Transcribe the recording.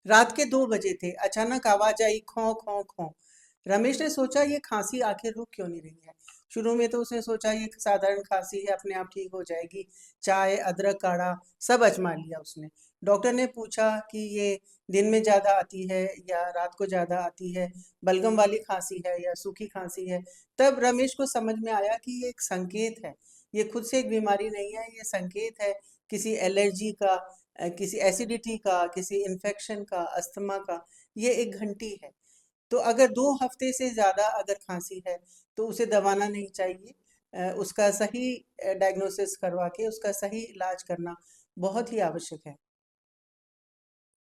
रात के 2 बजे थे। अचानक आवाज आई, खौं खौं खौं। रमेश ने सोचा ये खांसी आखिर रुक क्यों नहीं रही है। शुरू में तो उसने सोचा ये साधारण खांसी है, अपने आप ठीक हो जाएगी। चाय, अदरक, काढ़ा सब आजमा लिया उसने। डॉक्टर ने पूछा कि ये दिन में ज्यादा आती है या रात को ज्यादा आती है, बलगम वाली खांसी है या सूखी खांसी है। तब रमेश को समझ में आया कि ये एक संकेत है। ये खुद से एक बीमारी नहीं है, ये संकेत है किसी एलर्जी का, किसी एसिडिटी का, किसी इन्फेक्शन का, अस्थमा का। ये एक घंटी है। तो अगर 2 हफ्ते से ज़्यादा अगर खांसी है तो उसे दबाना नहीं चाहिए। उसका सही डायग्नोसिस करवा के उसका सही इलाज करना बहुत ही आवश्यक है।